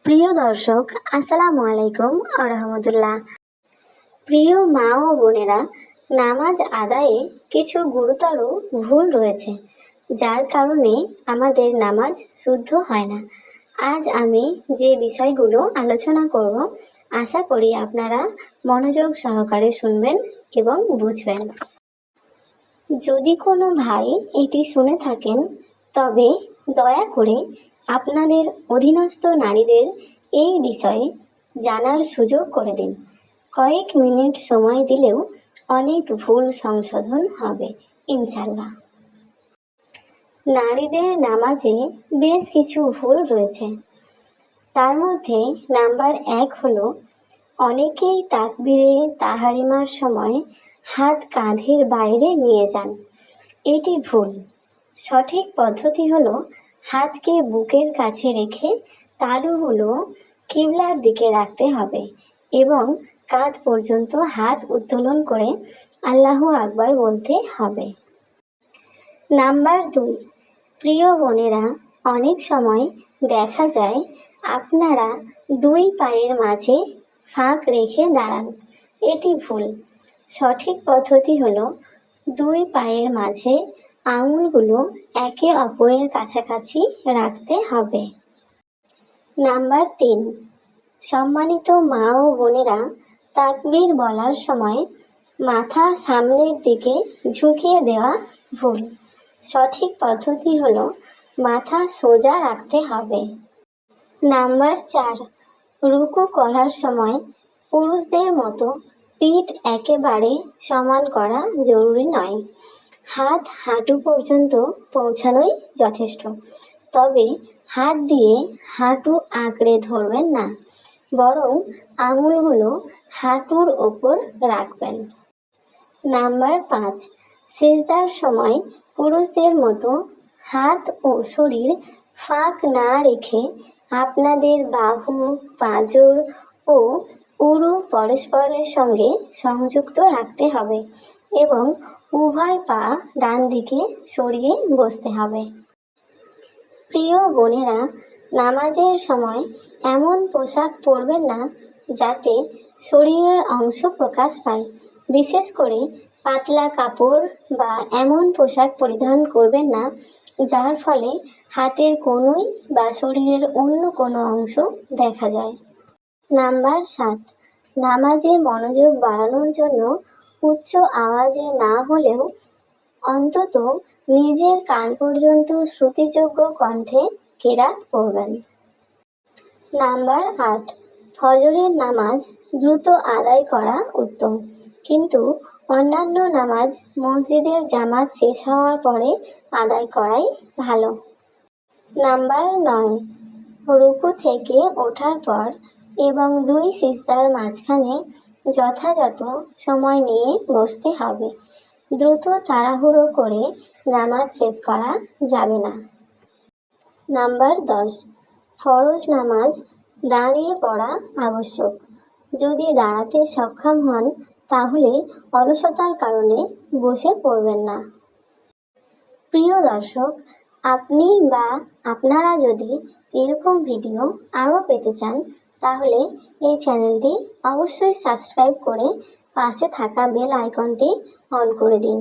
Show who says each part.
Speaker 1: প্রিয় দর্শক, আসসালামু আলাইকুম রহমতুল্লাহ। প্রিয় মা ও বোনেরা, নামাজ আদায়ে কিছু গুরুতর ভুল রয়েছে, যার কারণে আমাদের নামাজ শুদ্ধ হয় না। আজ আমি যে বিষয়গুলো আলোচনা করব, আশা করি আপনারা মনোযোগ সহকারে শুনবেন এবং বুঝবেন। যদি কোনো ভাই এটি শুনে থাকেন, তবে দয়া করে আপনাদের অধীনস্থ নারীদের এই বিষয়ে জানার সুযোগ করে দিন। কয়েক মিনিট সময় দিলেও অনেক ভুল সংশোধন হবে ইনশাল্লাহ। নারীদের নামাজে বেশ কিছু ভুল রয়েছে। তার মধ্যে নাম্বার 1 হলো, অনেকেই তাকবীরে তাহারিমার সময় হাত কাঁধের বাইরে নিয়ে যান। এটি ভুল। সঠিক পদ্ধতি হলো হাতকে বুকের কাছে রেখে তালুগুলো কিবলার দিকে রাখতে হবে এবং কাঁধ পর্যন্ত হাত উত্তোলন করে আল্লাহু আকবার বলতে হবে। নাম্বার 2, প্রিয় বোনেরা, অনেক সময় দেখা যায় আপনারা দুই পায়ের মাঝে ফাঁক রেখে দাঁড়ান। এটি ভুল। সঠিক পদ্ধতি হলো দুই পায়ের মাঝে আঙুলগুলো একে অপরের কাছাকাছি রাখতে হবে। নাম্বার 3, সম্মানিত মা ও বোনেরা, তাকবীর বলার সময় মাথা সামনের দিকে ঝুঁকিয়ে দেওয়া ভুল। সঠিক পদ্ধতি হলো মাথা সোজা রাখতে হবে। নাম্বার 4, রুকু করার সময় পুরুষদের মতো পিঠ একেবারে সমান করা জরুরি নয়। হাত হাঁটু পর্যন্ত পৌঁছানোই যথেষ্ট। তবে হাত দিয়ে হাঁটু আঁকড়ে ধরবেন না, বরং আঙুলগুলো হাঁটুর ওপর রাখবেন। নাম্বার 5, সিজদার সময় পুরুষদের মতো হাত ও শরীর ফাঁক না রেখে আপনাদের বাহু, পাঁজর ও উরু পরস্পরের সঙ্গে সংযুক্ত রাখতে হবে এবং উভয় পা ডান দিকে সরিয়ে বসতে হবে। প্রিয় বোনেরা, নামাজের সময় এমন পোশাক পরবেন না যাতে শরীরের অংশ প্রকাশ পায়। বিশেষ করে পাতলা কাপড় বা এমন পোশাক পরিধান করবেন না যার ফলে হাতের কনুই বা শরীরের অন্য কোনো অংশ দেখা যায়। নাম্বার 7, নামাজে মনোযোগ বাড়ানোর জন্য উচ্চ আওয়াজে না হলেও অন্তত নিজের কান পর্যন্ত শ্রুতিযোগ্য কণ্ঠে কেরাত পড়বেন। নাম্বার 8, ফজরের নামাজ দ্রুত আদায় করা উত্তম, কিন্তু অন্যান্য নামাজ মসজিদের জামাত শেষ হওয়ার পরে আদায় করাই ভালো। নাম্বার 9, রুকু থেকে ওঠার পর এবং দুই সিজদার মাঝখানে যথাযথ সময় নিয়ে বসতে হবে। দ্রুত তাড়াহুড়ো করে নামাজ শেষ করা যাবে না। নাম্বার 10, ফরজ নামাজ দাঁড়িয়ে পড়া আবশ্যক। যদি দাঁড়াতে সক্ষম হন তাহলে অলসতার কারণে বসে পড়বেন না। প্রিয় দর্শক, আপনি বা আপনারা যদি এরকম ভিডিও আরও পেতে চান তাহলে এই চ্যানেলটি অবশ্যই সাবস্ক্রাইব করে পাশে থাকা বেল আইকনটি অন করে দিন।